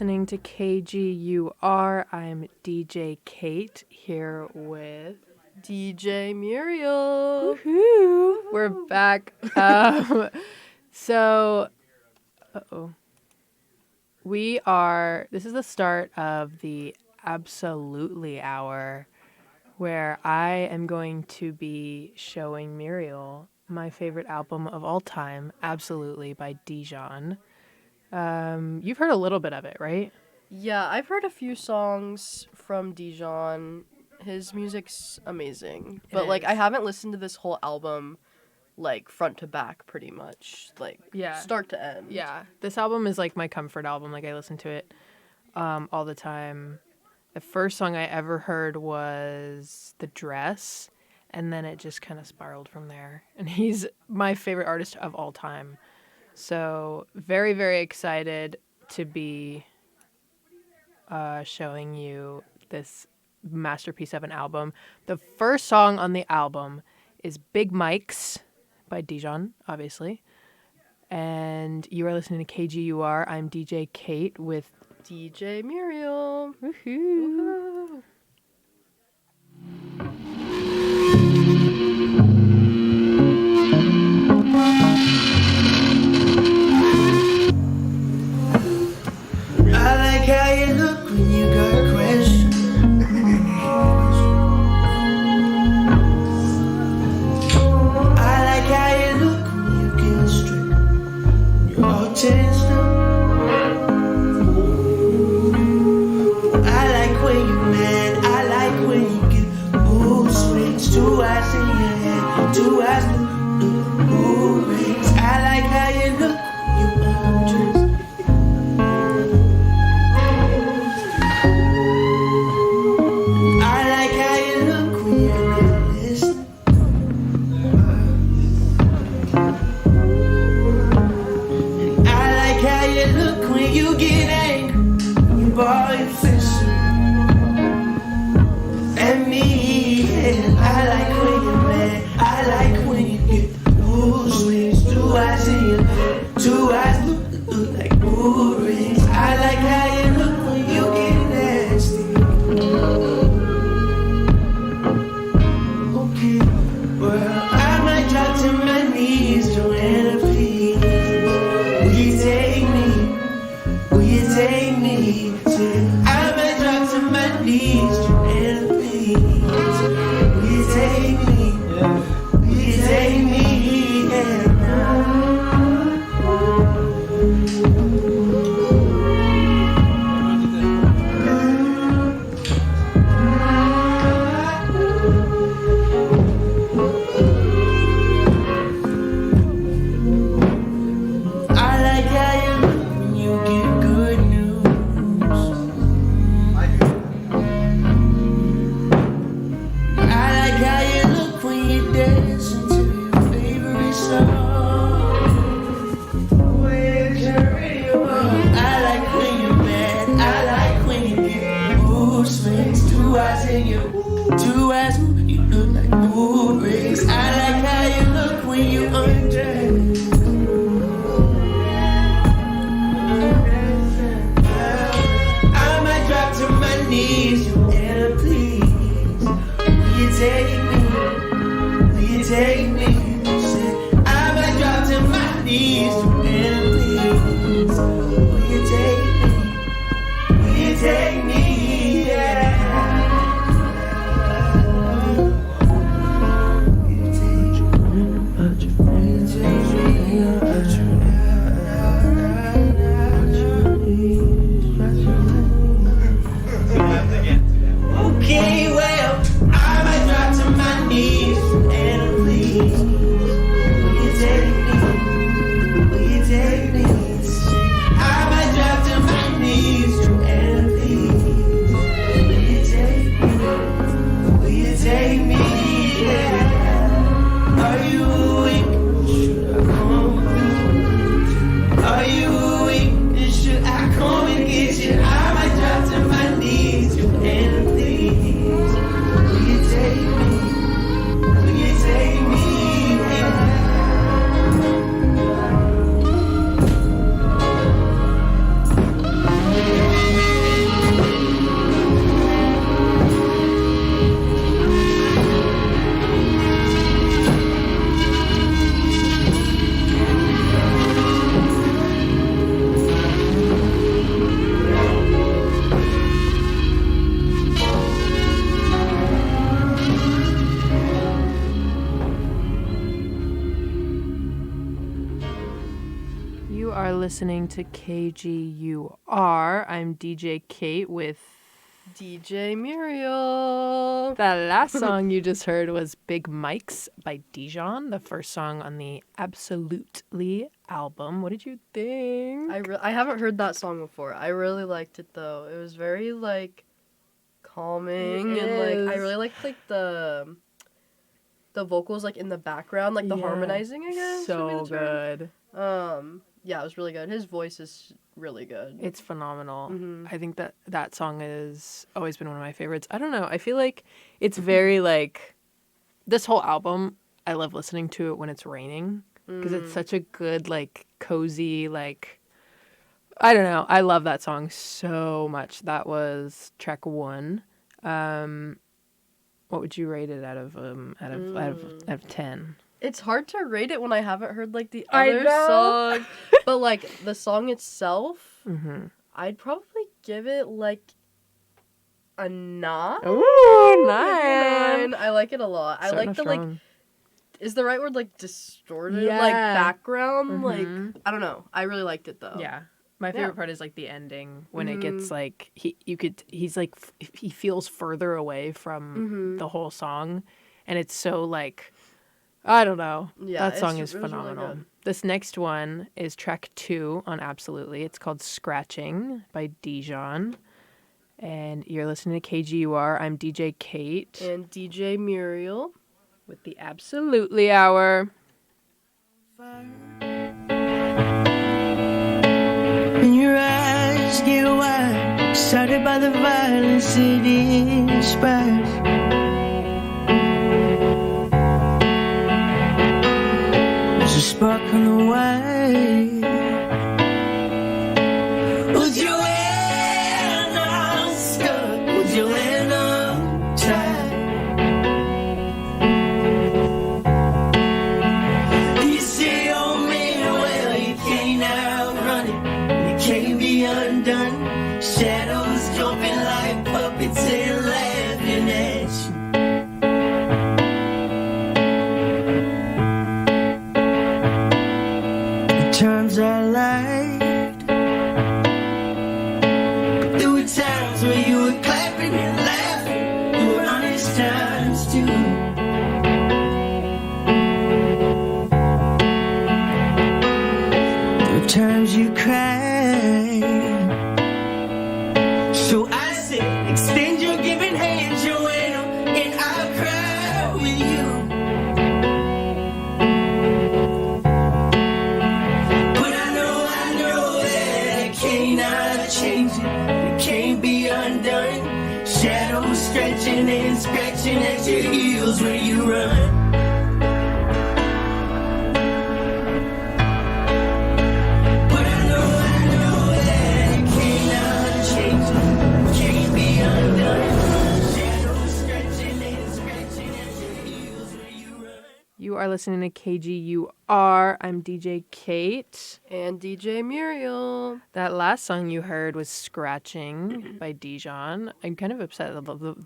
listening to KGUR. I'm DJ Cait here with DJ Muriel. Woohoo! We're back. This is the start of the Absolutely Hour, where I am going to be showing Muriel my favorite album of all time, Absolutely, by Dijon. You've heard a little bit of it, right? Yeah, I've heard a few songs from Dijon. His music's amazing. But, I haven't listened to this whole album, front to back, pretty much. Start to end. Yeah. This album is, my comfort album. I listen to it all the time. The first song I ever heard was The Dress, and then it just kind of spiraled from there. And he's my favorite artist of all time. So very, very excited to be showing you this masterpiece of an album. The first song on the album is Big Mike's by Dijon, obviously. And you are listening to KGUR. I'm DJ Cait with DJ Muriel. Woohoo! I like how you look when you got a question. I like how you look when you get straight. You're all tensed up. I like when you mad. I like when you get mood swings. 2 eyes in your head, 2 eyes mood rings. I like how you look when you undress. You get angry, you ball your fist at me. Yeah. I like when you're mad. I like when you get mood swings. 2 eyes in your head, 2 eyes look like mood rings. I like how you look when you get nasty. Okay, well I might drop to my knees, Joanna, please. Will you take me? Will you take me? I might drop to my knees, Joanna, please. Will you take me? Will you take me? Yeah. I like how you look when you get good news. listening to KGUR. I'm DJ Cait with DJ Muriel. the last song you just heard was Big Mike's by Dijon, the first song on the Absolutely album. What did you think? I haven't heard that song before. I really liked it though. It was very like calming and like I really liked like the vocals like in the background, like the harmonizing, I guess. So good. Yeah, it was really good. His voice is really good. It's phenomenal. Mm-hmm. I think that song has always been one of my favorites. I don't know. I feel like it's very like this whole album. I love listening to it when it's raining because it's such a good like cozy like. I don't know. I love that song so much. That was track 1. What would you rate it out of 10? It's hard to rate it when I haven't heard like the I other know. song, but like the song itself, Mm-hmm. I'd probably give it like a 9. Ooh, 9. I like it a lot. I like the like. Is the right word like distorted like background? Like I don't know. I really liked it though. Yeah. My favorite part is like the ending when it gets like he's like he feels further away from the whole song, and it's so like I don't know. Yeah, that song is it was really phenomenal. good. This next one is track 2 on Absolutely. It's called Scratching by Dijon. And you're listening to KGUR. I'm DJ Cait And DJ Muriel. with the Absolutely Hour. When your eyes get wide, excited by the violence it inspires. There's a spark on the way. Would you end up stuck? Would you end up tied? You say, oh man, well, you can't outrun it. You can't be undone. Shadows jumping like puppets and laughing at you. Times I lied, but there were times where you were clapping and laughing. There were honest times too. There were times you cried. So I said, extend your giving hand, Joanna, and I'll cry with you. But I know that I cannot change it. It can't be undone. Shadows stretching and scratching at your heels when you run. But I know that I cannot change it. It can't be undone. Shadows stretching and scratching at your heels when you run. You are listening to KGUR. I'm DJ Cait. And DJ Muriel. That last song you heard was Scratching by Dijon. I'm kind of upset.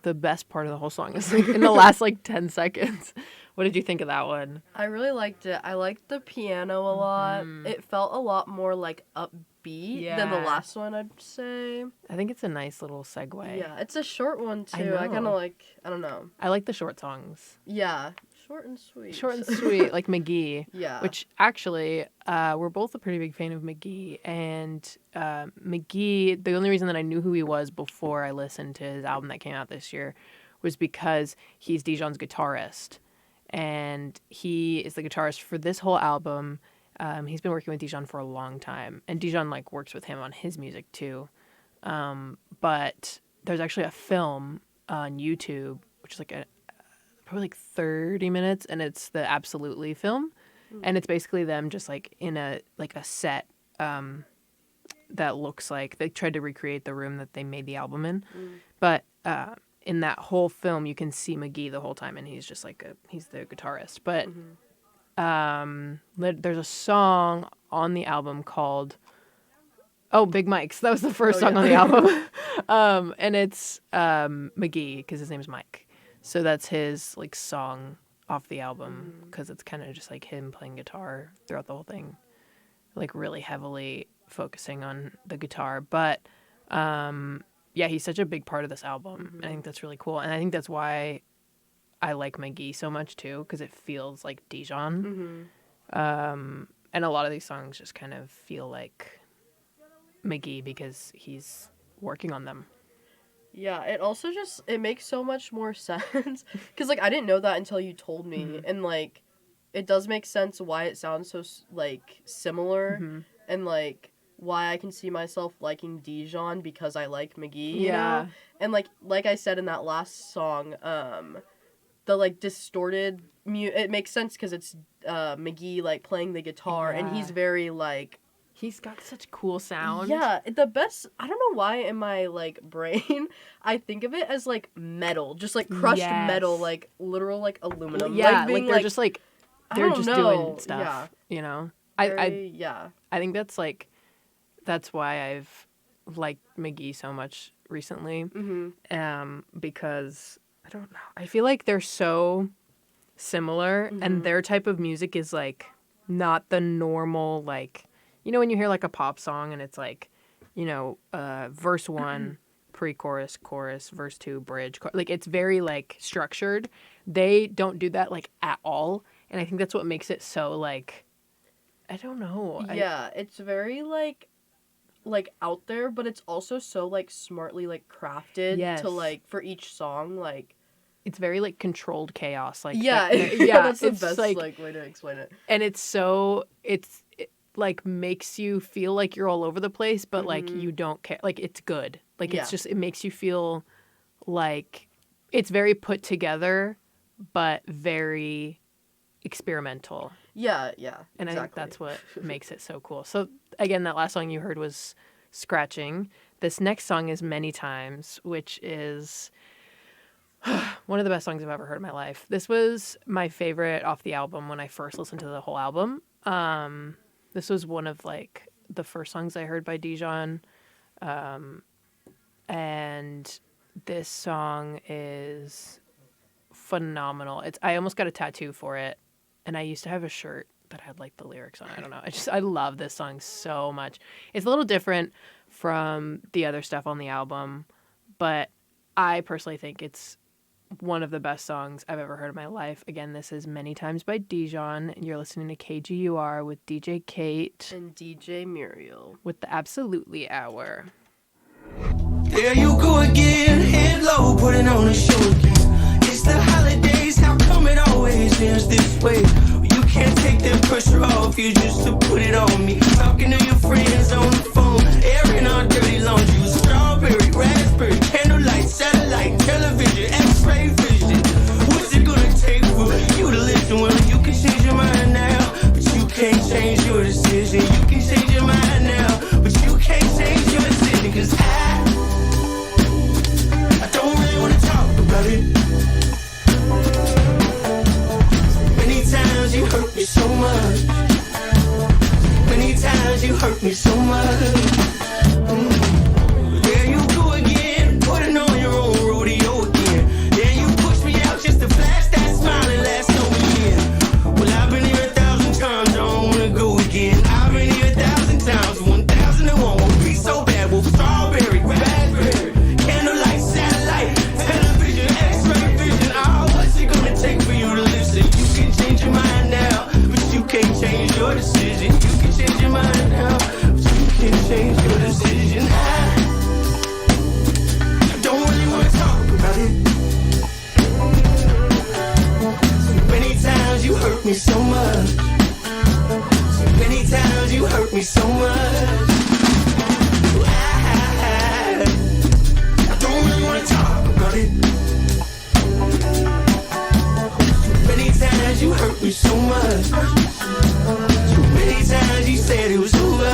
The best part of the whole song is like in the last like 10 seconds. What did you think of that one? I really liked it. I liked the piano a lot. It felt a lot more like upbeat than the Yeah. last one, I'd say. I think it's a nice little segue. Yeah, it's a short one too. I know. kind of like, I don't know. I like the short songs. Yeah, short and sweet. Short and sweet, like McGee. Yeah. Which actually, we're both a pretty big fan of McGee. And McGee, the only reason that I knew who he was before I listened to his album that came out this year was because he's Dijon's guitarist. And he is the guitarist for this whole album. He's been working with Dijon for a long time. And Dijon, like, works with him on his music, too. But there's actually a film on YouTube, which is like probably like 30 minutes, and it's the Absolutely film. And it's basically them just like in a set that looks like they tried to recreate the room that they made the album in. But in that whole film, you can see McGee the whole time, and he's just like he's the guitarist. But there's a song on the album called Big Mike's. That was the first song on the album. And it's McGee because his name's Mike. So that's his like song off the album because it's kind of just like him playing guitar throughout the whole thing. like really heavily focusing on the guitar. But yeah, he's such a big part of this album. I think that's really cool. And I think that's why I like McGee so much too, because it feels like Dijon. And a lot of these songs just kind of feel like McGee because he's working on them. Yeah, it also just, it makes so much more sense. Because, like, I didn't know that until you told me. And, like, it does make sense why it sounds so, like, similar. And, like, why I can see myself liking Dijon because I like McGee, you know? And, like I said in that last song, the, like, distorted it makes sense because it's McGee, like, playing the guitar. And he's very, like... He's got such cool sound. Yeah, the best... I don't know why in my, like, brain I think of it as, like, metal. Just, like, crushed metal. Like, literal, like, aluminum. Yeah, like, being, like they're just, like... They're just doing stuff, you know? I think that's, like... That's why I've liked McGee so much recently. Because, I don't know. I feel like they're so similar. And their type of music is, like, not the normal, like... You know when you hear, like, a pop song and it's, like, you know, verse 1, pre-chorus, chorus, verse 2, bridge. Like, it's very, like, structured. They don't do that, like, at all. And I think that's what makes it so, like, I don't know. Yeah, it's very, like, out there, but it's also so, like, smartly, like, crafted to, like, for each song, like... It's very, like, controlled chaos. Like yeah, that's the best, like, way to explain it. And it's so... It, like, makes you feel like you're all over the place, but, like, you don't care. Like, it's good. Like, it's just... It makes you feel like... It's very put together, but very experimental. Yeah, and exactly. I think that's what makes it so cool. So, again, that last song you heard was Scratching. This next song is Many Times, which is one of the best songs I've ever heard in my life. This was my favorite off the album when I first listened to the whole album. This was one of, like, the first songs I heard by Dijon. And this song is phenomenal. I almost got a tattoo for it. And I used to have a shirt that had, like, the lyrics on it. I don't know. I love this song so much. It's a little different from the other stuff on the album, but I personally think it's one of the best songs I've ever heard in my life. Again, this is Many Times by Dijon, and you're listening to KGUR with DJ Cait and DJ Muriel with the Absolutely Hour. There you go again, head low, putting on a show again. It's the holidays, how come it always ends this way? You can't take that pressure off you just to put it on me. Talking to your friends on the phone, airing our dirty laundry. Strawberry, raspberry, candlelight, satellite, television, x-ray vision. What's it gonna take for you to listen? Well, you can change your mind now, but you can't change your decision. You can change your mind now, but you can't change your decision. Cause I don't really wanna talk about it. Many times you hurt me so much. Many times you hurt me so much. There you go again, putting on your own rodeo again. Then you push me out just to flash that smile and last over again. Well, I've been here 1,000 times, I don't wanna go again. I've been here 1,000 times, 1,001 won't be so bad. Well, strawberry, raspberry, candlelight, satellite, television, x-ray vision. Oh, what's it gonna take for you to listen? You can change your mind now, but you can't change your decision. You can change your mind now, but you can't change your decision. I don't really wanna talk about it. So many times you hurt me so much. So many times you hurt me so much. I don't really wanna talk about it. So many times you hurt me so much. So many times you said it was over.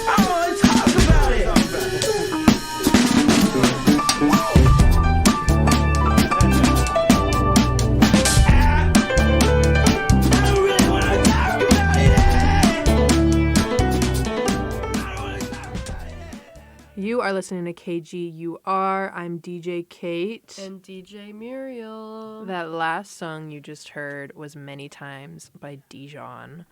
I wanna talk about it. I don't really You are listening to KGUR. I'm DJ Cait. And DJ Muriel. That last song you just heard was Many Times by Dijon.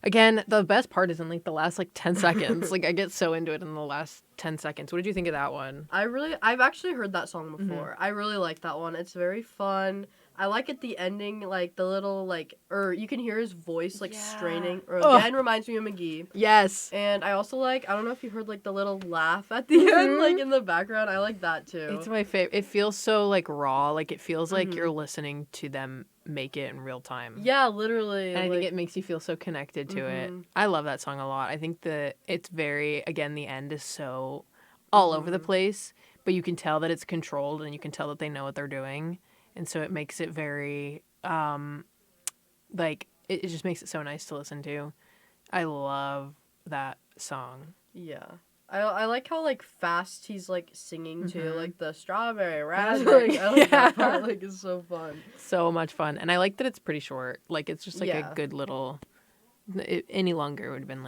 Again, the best part is in like the last 10 seconds. I get so into it in the last 10 seconds. What did you think of that one? I've actually heard that song before. I really like that one. It's very fun. I like at the ending, the little, or you can hear his voice, straining. Or again, reminds me of McGee. Yes. And I also I don't know if you heard, the little laugh at the end, in the background. I like that, too. It's my favorite. It feels so, raw. It feels like you're listening to them make it in real time. Yeah, literally. And I think it makes you feel so connected to it. I love that song a lot. I think that it's very, again, the end is so all over the place, but you can tell that it's controlled and you can tell that they know what they're doing. And so it makes it very, it just makes it so nice to listen to. I love that song. Yeah. I like how, fast he's, singing, too. The strawberry, raspberry. I like that part. It's so fun. So much fun. And I like that it's pretty short. It's just, a good little... any longer would have been,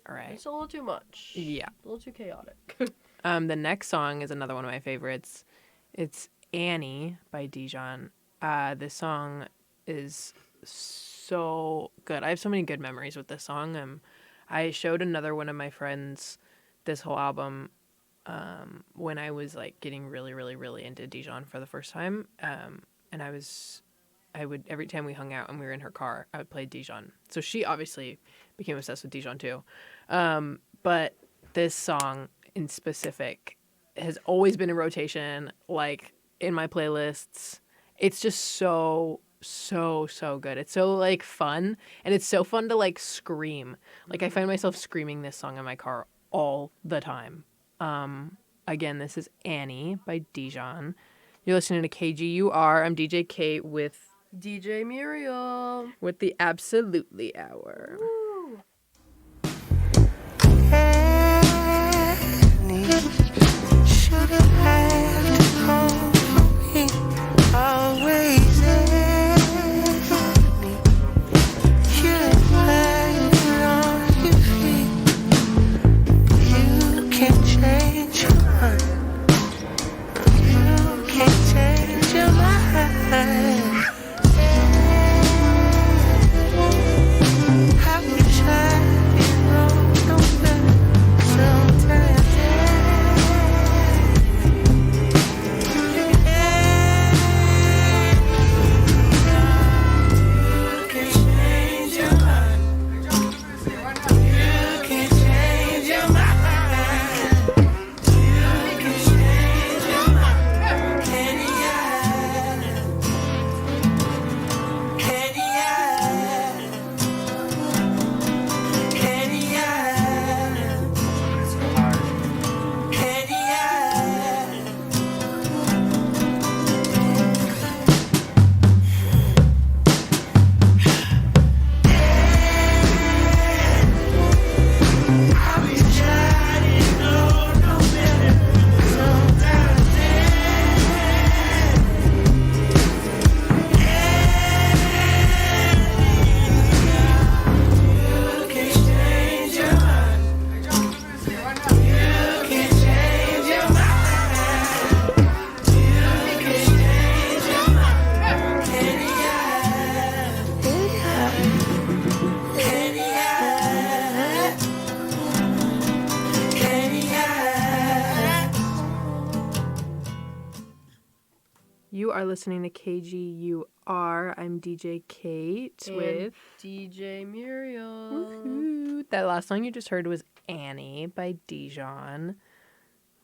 all right. It's a little too much. Yeah. A little too chaotic. The next song is another one of my favorites. It's Annie by Dijon. This song is so good. I have so many good memories with this song. I showed another one of my friends this whole album when I was getting really, really, really into Dijon for the first time. And I would every time we hung out and we were in her car, I would play Dijon. So she obviously became obsessed with Dijon too. But this song in specific has always been in rotation, in my playlists. It's just so good. It's so fun, and it's so fun to scream. I find myself screaming this song in my car all the time. Again, this is Annie by Dijon. You're listening to KGUR. I'm DJ Cait with DJ Muriel with the Absolutely Hour. Woo. Should have had to hold me always. Annie, you're right on your feet. You can't change your mind. You can't change your mind. I wish I didn't know no better sometimes. You can change your mind. You can change your mind. You can change your mind. Can You are listening to KGUR. I'm DJ Cait And with DJ Muriel. Woo-hoo. That last song you just heard was Annie by Dijon.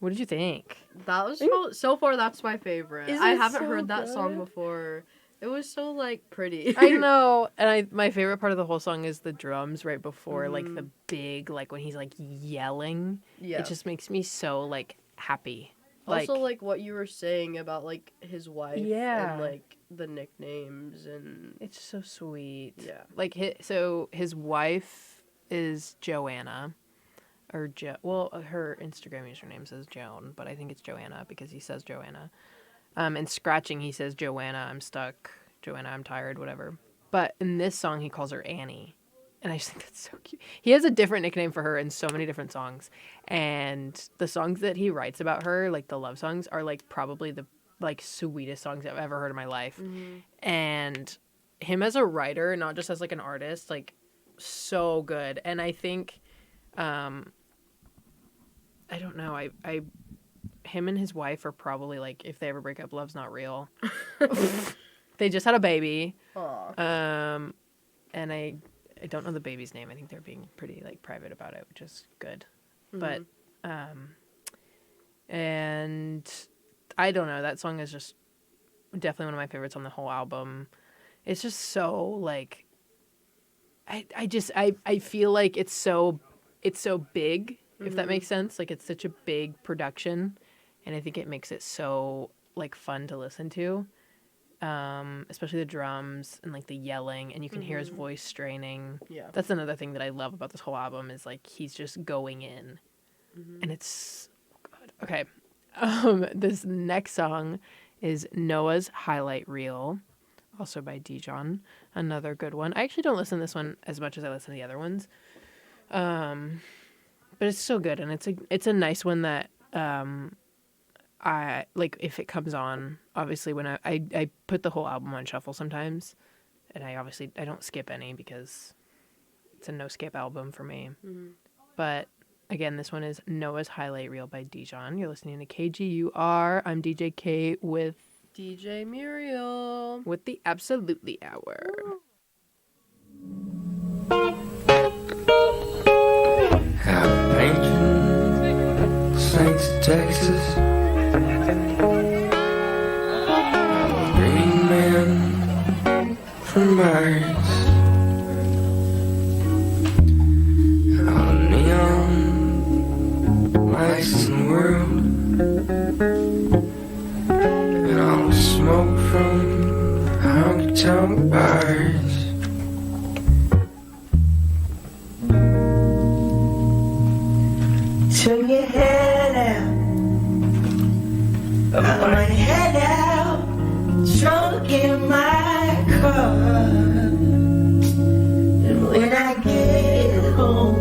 What did you think? That was so far. That's my favorite. Isn't I it haven't so heard that song good? before. It was so pretty. I know. And my favorite part of the whole song is the drums right before the big when he's yelling. Yeah. It just makes me so happy. Also, what you were saying about his wife. Yeah. And the nicknames and. It's so sweet. Yeah. So his wife is Joanna. Or her Instagram username says Joan, but I think it's Joanna because he says Joanna. And scratching, he says Joanna, I'm stuck. Joanna, I'm tired, whatever. But in this song, he calls her Annie. And I just think that's so cute. He has a different nickname for her in so many different songs. And the songs that he writes about her, like the love songs, are like probably the like sweetest songs I've ever heard in my life. And him as a writer, not just as like an artist, like so good. And I think I don't know, I him and his wife are probably like, if they ever break up, love's not real. They just had a baby. Aww. And I don't know the baby's name. I think they're being pretty like private about it, which is good. But and I don't know, that song is just definitely one of my favorites on the whole album. It's just so like I feel like it's so big, if that makes sense. Like it's such a big production, and I think it makes it so like fun to listen to. Especially the drums and like the yelling, and you can hear his voice straining. Yeah. That's another thing that I love about this whole album is like he's just going in, and it's good. Okay, this next song is Noah's Highlight Reel, also by Dijon. Another good one. I actually don't listen to this one as much as I listen to the other ones, but it's still good, and it's a nice one that I like if it comes on. Obviously, when I put the whole album on shuffle sometimes, and I don't skip any because it's a no skip album for me. But again, this one is Noah's Highlight Reel by Dijon. You're listening to KGUR. I'm DJ Cait with DJ Muriel with the Absolutely Hour. Out painting Saints, Texas. Green man from Mars. Out neon lights in the world. And all the smoke from honky-tonk bars. Turn your head out, I'm my head out, drunk in my car. And when I get home,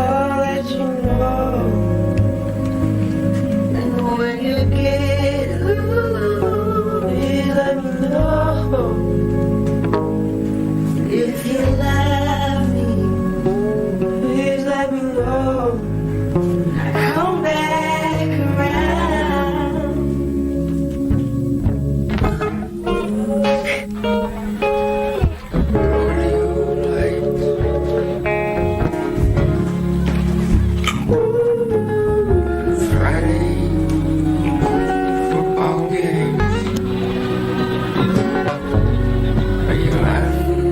I'll let you know. And when you get home, you let me know. If you love me, please let me know. Come back around. Rodeo lights. Friday football games. Are you laughing?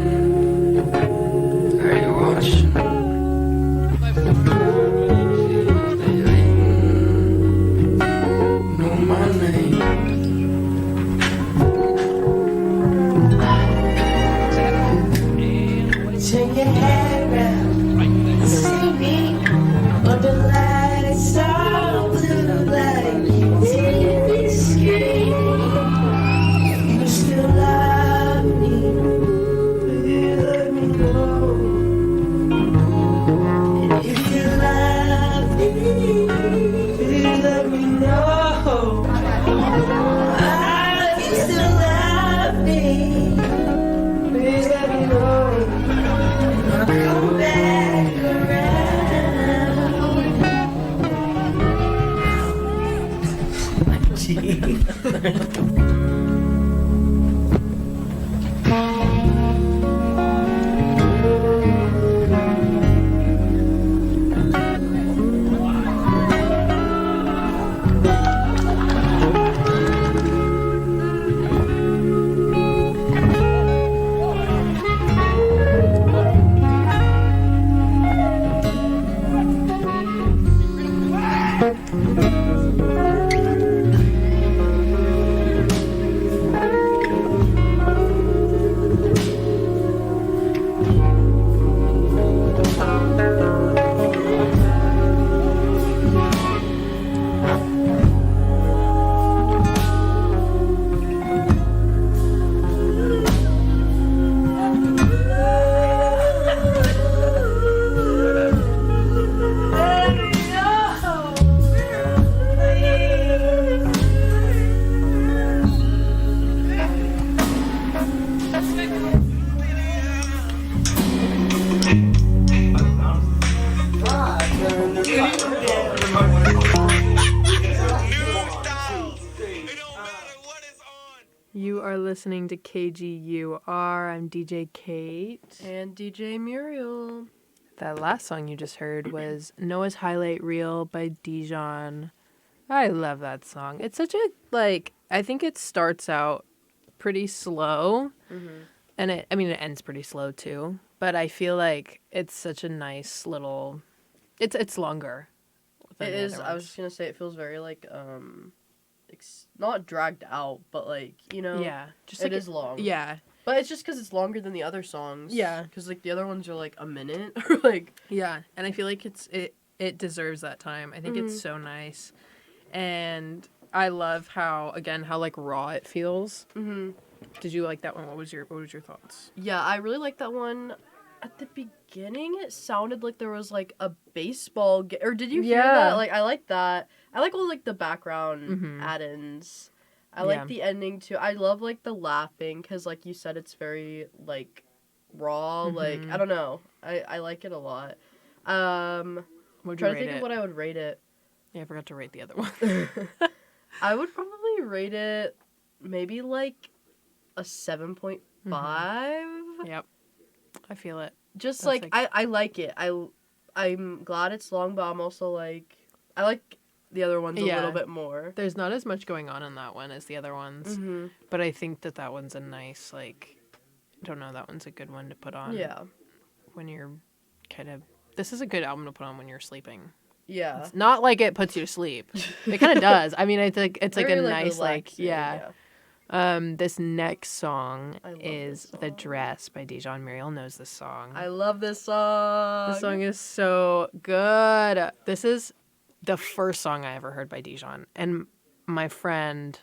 Are you watching? Know my name. Turn your head round, see me under lights all blue like TV screen. You still love me, please let me know. And if you love me, please let me know. Ah, if you still love me, please let me know. I'll come back around. Gee. are listening to KGUR. I'm DJ Cait. And DJ Muriel. That last song you just heard was Noah's Highlight Reel by Dijon. I love that song. It's such a, like, I think it starts out pretty slow. And it ends pretty slow too. But I feel like it's such a nice little, it's longer. It is. I was just going to say, it feels very like, not dragged out, but like, you know, Yeah. Just it like is long. Yeah. But it's just because it's longer than the other songs. Yeah. Because like the other ones are like a minute or like. Yeah. And I feel like it deserves that time. I think it's so nice. And I love how like raw it feels. Mm-hmm. Did you like that one? What was your thoughts? Yeah, I really like that one. At the beginning, it sounded like there was like a baseball or did you hear that? Like, I like that. I like all like the background add-ins. I like the ending too. I love like the laughing because like you said, it's very like raw. Like, I don't know. I like it a lot. Would you trying to rate think it? of what I would rate it. Yeah, I forgot to rate the other one. I would probably rate it maybe like a 7.5. Yep. I feel it. Just That's like I like it. I'm glad it's long, but I'm also like I like the other ones a little bit more. There's not as much going on in that one as the other ones. But I think that one's a nice, like, I don't know, that one's a good one to put on. Yeah. When you're kind of, this is a good album to put on when you're sleeping. Yeah. It's not like it puts you to sleep. It kind of does. I mean, it's like Very, a nice, like, relaxing, This next song I love is this song. The Dress by Dijon. Muriel knows this song. I love this song. This song is so good. This is the first song I ever heard by Dijon. And my friend,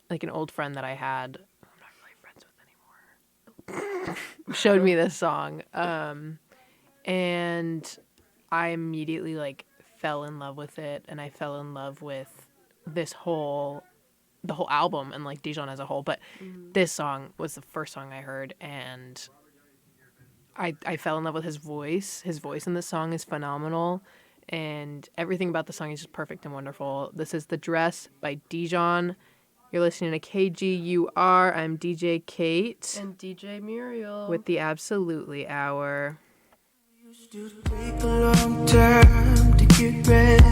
like an old friend that I had, I'm not really friends with anymore, showed me this song. And I immediately like fell in love with it. And I fell in love with the whole album and like Dijon as a whole. But this song was the first song I heard, and I fell in love with his voice. His voice in this song is phenomenal, and everything about the song is just perfect and wonderful. This is The Dress by Dijon. You're listening to KGUR. I'm DJ Cait. And DJ Muriel. With the Absolutely Hour. Used to take a long time to get ready.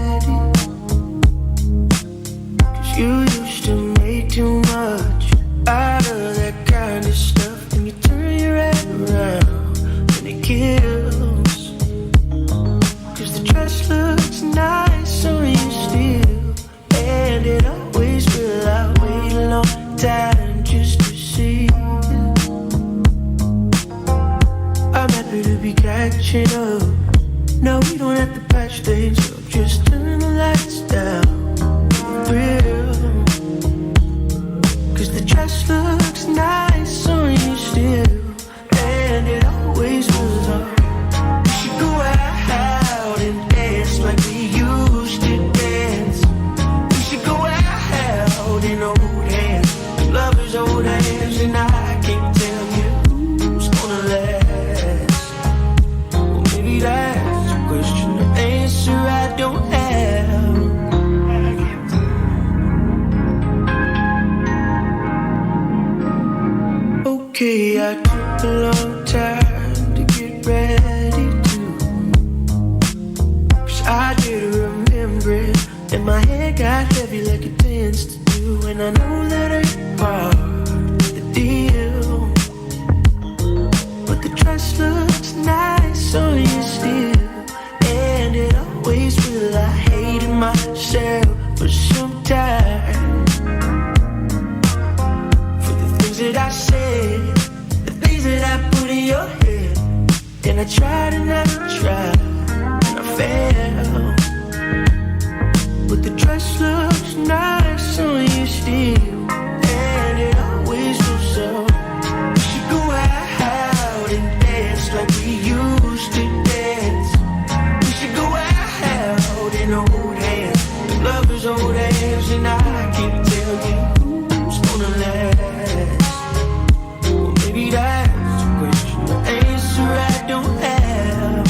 You used to make too much out of that kind of stuff. And you turn your head around and it kills. Cause the dress looks nice on you still, and it always will. I wait a long time just to see. I'm happy to be catching up. No, we don't have to patch things up. Just turn the lights down. Cause the dress looks nice on you still, and it always was on. We should go out and dance like we used to dance. We should go out in old hands, lovers old hands, and I can't tell you who's gonna last. Well, maybe that's a question, the answer I don't have. Okay, I took a long time to get ready to, cause I didn't remember it, and my head got heavy like it tends to do. And I know that ain't part of the deal, but the dress looks nice on you still, and it always will. I hated myself for some time, for the things that I said, the things that I put in your head. And I tried and I tried, and I failed. But the dress looks nice on you still, and it always will. So we should go out and dance like we used to dance. We should go out in old hands, lovers old hands, and I can't tell you who's gonna last. Well, maybe that's a question, the answer I don't have.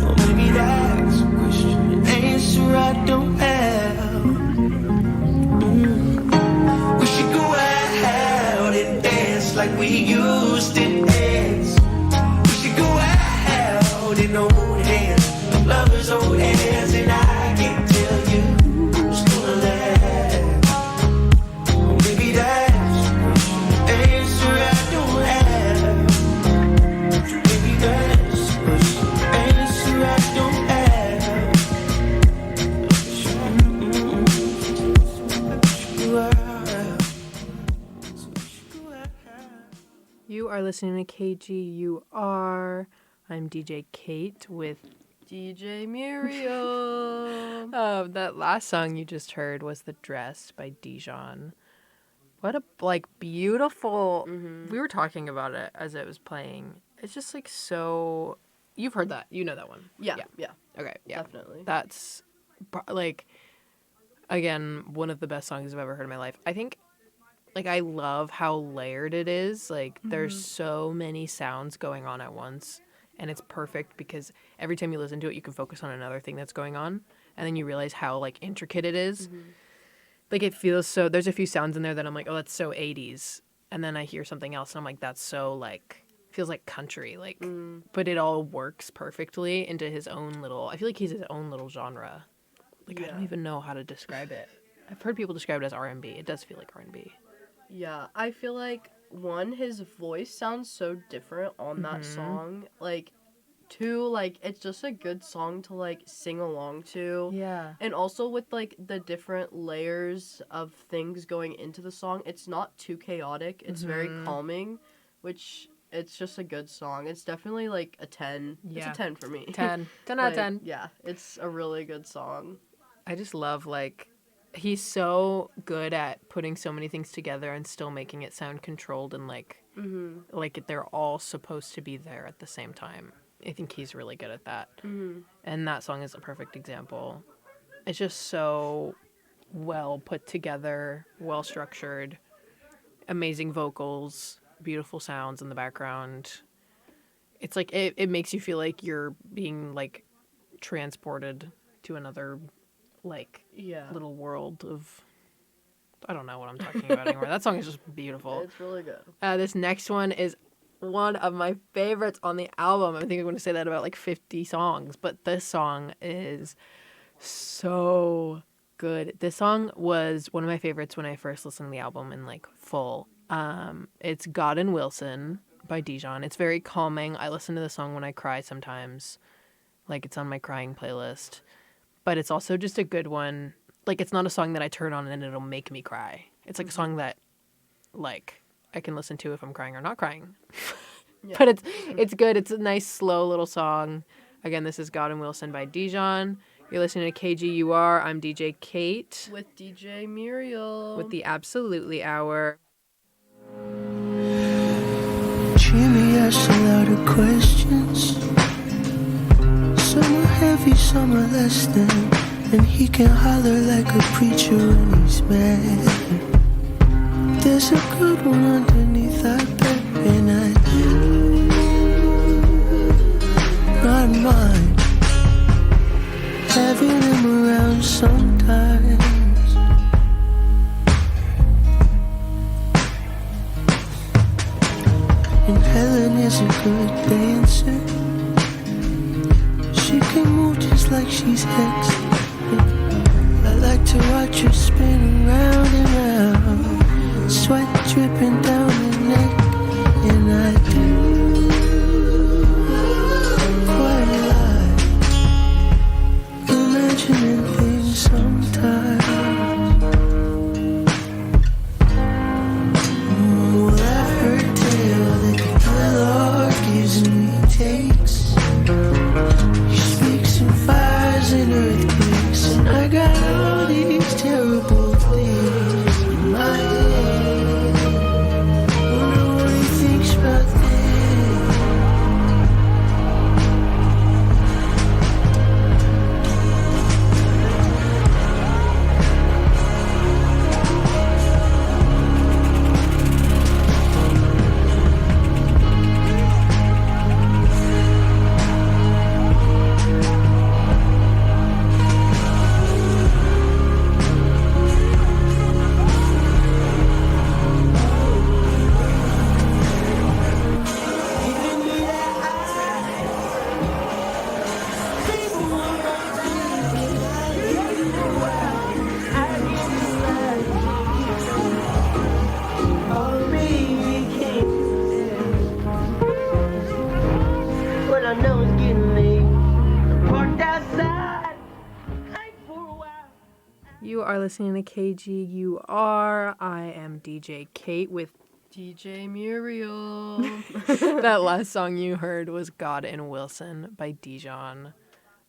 Or maybe that's a question, the answer I don't have. We should go out are listening to KGUR. I'm DJ Cait with DJ Muriel. that last song you just heard was The Dress by Dijon. What a beautiful. We were talking about it as it was playing. It's just so. You've heard that. You know that one. Yeah. Okay. Yeah. Definitely. That's again, one of the best songs I've ever heard in my life. I think I love how layered it is. There's so many sounds going on at once, and it's perfect because every time you listen to it, you can focus on another thing that's going on, and then you realize how intricate it is. It feels so. There's a few sounds in there that I'm like, oh, that's so 80s, and then I hear something else, and I'm like, that's so feels like country, but it all works perfectly into his own little. I feel like he's his own little genre. I don't even know how to describe it. I've heard people describe it as R&B. It does feel like R&B. Yeah, I feel like, one, his voice sounds so different on that song. Two, it's just a good song to, sing along to. Yeah. And also with, the different layers of things going into the song, it's not too chaotic. It's very calming, which, it's just a good song. It's definitely, a 10. Yeah. It's a 10 for me. 10. 10 out of 10. Yeah, it's a really good song. I just love, he's so good at putting so many things together and still making it sound controlled and they're all supposed to be there at the same time. I think he's really good at that. And that song is a perfect example. It's just so well put together, well structured, amazing vocals, beautiful sounds in the background. It's it makes you feel like you're being transported to another little world of, I don't know what I'm talking about anymore. That song is just beautiful. It's really good. This next one is one of my favorites on the album. I think I'm going to say that about 50 songs, but this song is so good. This song was one of my favorites when I first listened to the album in full. It's God and Wilson by Dijon. It's very calming. I listen to the song when I cry sometimes. It's on my crying playlist. But it's also just a good one. It's not a song that I turn on and it'll make me cry. It's a song that I can listen to if I'm crying or not crying. Yeah. But it's good. It's a nice, slow little song. Again, this is God and Wilson by Dijon. You're listening to KGUR. I'm DJ Cait. With DJ Muriel. With the Absolutely Hour. Jimmy asks a lot of questions. Some are heavy, some are less than. And he can holler like a preacher when he's mad. There's a good one underneath our bed, and I do not mind having him around sometimes. And Helen is a good dancer. She can move just like she's hexed. I like to watch her spin round and round, sweat dripping down her neck, and I do quite like imagining things sometimes. Well, I heard tell that the Lord gives me takes. He speaks in fires and earthquakes, and I got all these terrible things in my head. Wonder what he thinks about this. You are listening to KGUR. I am DJ Cait with DJ Muriel. That last song you heard was God and Wilson by Dijon.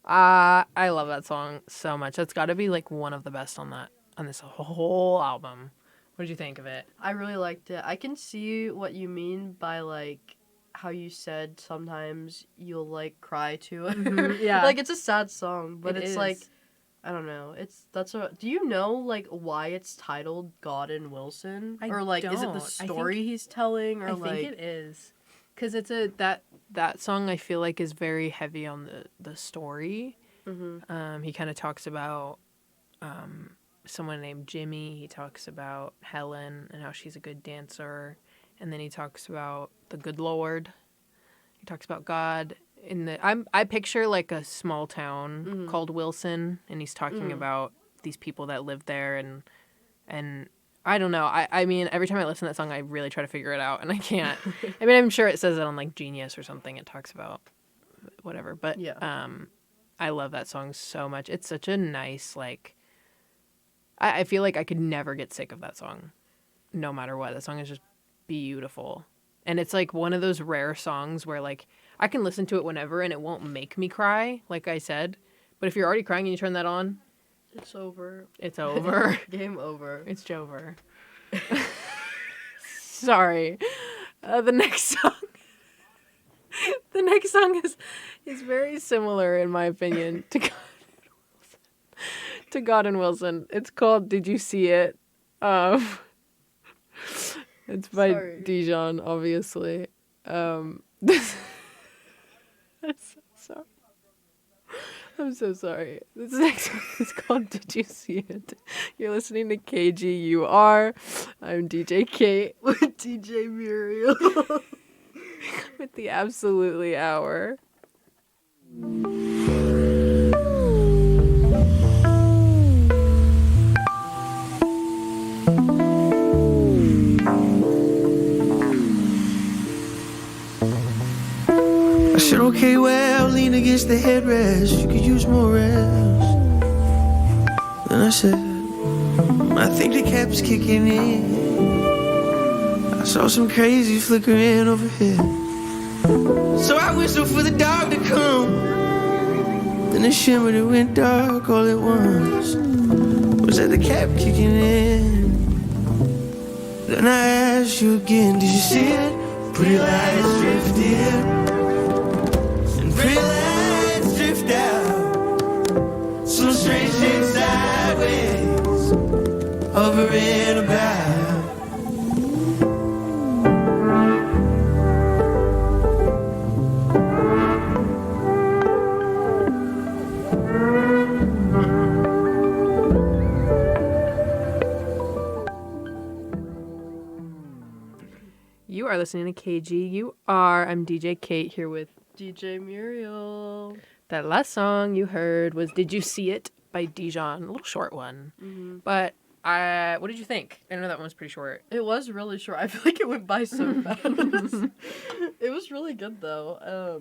I love that song so much. That's got to be like one of the best on this whole album. What did you think of it? I really liked it. I can see what you mean by like how you said sometimes you'll like cry to it. Mm-hmm, yeah. Like it's a sad song, but It it's is. like I don't know. Do you know like why it's titled God and Wilson? I or like is it don't. the I story think- he's telling or I like think it is. Because it's that song I feel like is very heavy on the story. Mhm. He kind of talks about someone named Jimmy. He talks about Helen and how she's a good dancer. And then he talks about the good Lord. He talks about God. I picture like a small town called Wilson, and he's talking about these people that live there, and I don't know. I mean, every time I listen to that song, I really try to figure it out, and I can't. I mean, I'm sure it says it on like Genius or something. It talks about whatever, but Yeah. I love that song so much. It's such a nice like. I feel like I could never get sick of that song, no matter what. That song is just beautiful. And it's like one of those rare songs where like I can listen to it whenever and it won't make me cry, like I said. But if you're already crying and you turn that on, It's over. it's over. Game over. It's Jover. Sorry. The next song. The next song is very similar in my opinion to God and Wilson. It's called Did You See It? It's by Sorry. Dijon, obviously. I'm so sorry. I'm so sorry. This next one is called Did You See It? You're listening to KGUR. I'm DJ Cait With DJ Muriel. with the Absolutely Hour. I said, okay, well, lean against the headrest. You could use more rest. Then I said, I think the cap's kicking in. I saw some crazy flickering overhead. So I whistled for the dog to come. Then it shimmered, it went dark all at once. Was that the cap kicking in? Then I asked you again, did you see it? Pretty lights drifted. Pretty lights drift out. Some strange shit sideways. Over and about. You are listening to KGUR. I'm DJ Cait here with DJ Muriel. that last song you heard was Did You See It by Dijon. A little short one. But what did you think? I know that one was pretty short. It was really short. I feel like it went by so fast. It was really good though.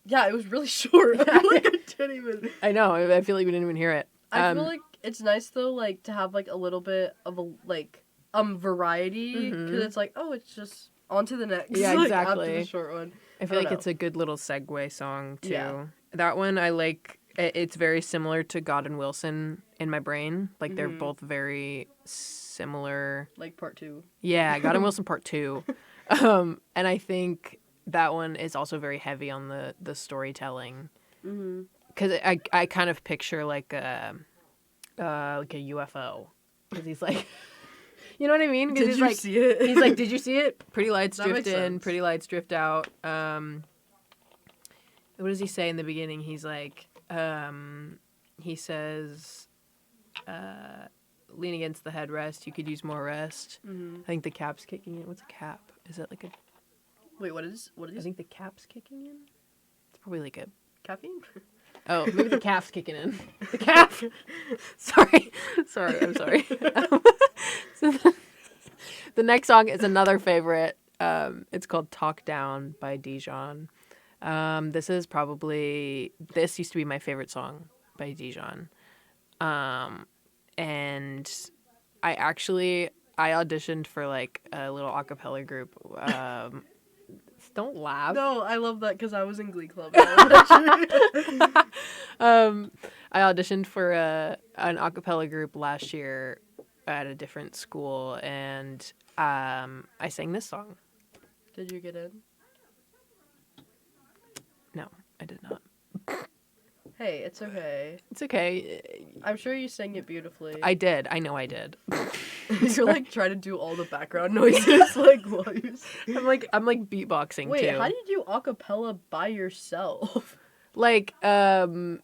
Yeah, it was really short. I feel like I didn't even. I know. I feel like we didn't even hear it. I feel like it's nice though, like to have like a little bit of a like variety because it's like it's just on to the next. Yeah, like, exactly. After the short one. I feel like know. it's a good little segue song too. Yeah. That one I like. It's very similar to God and Wilson in my brain. Like they're both very similar. Like part 2. Yeah, God and Wilson Part 2. And I think that one is also very heavy on the storytelling. Because I kind of picture like a UFO. Because he's like, you know what I mean? 'Cause Did he's you like, see it? He's like, did you see it? Pretty lights That drift makes in, sense. pretty lights drift out. What does he say in the beginning? He's like, he says, lean against the headrest. You could use more rest. I think the cap's kicking in. What's a cap? Is that like a? Wait, what is I think the cap's kicking in. It's probably like a. caffeine? Oh, maybe the calf's kicking in. The calf. Sorry, I'm sorry. So the next song is another favorite. It's called "Talk Down" by Dijon. This used to be my favorite song by Dijon. And I I auditioned for like a little a cappella group. Don't laugh. No, I love that because I was in Glee Club. I auditioned for an a cappella group last year at a different school, and I sang this song. Did you get in? No, I did not. Hey, it's okay. It's okay. I'm sure you sang it beautifully. I did. I know I did. You're like trying to do all the background noises, like while you sing. I'm like beatboxing Wait, too. how do you do a cappella by yourself? Like, no,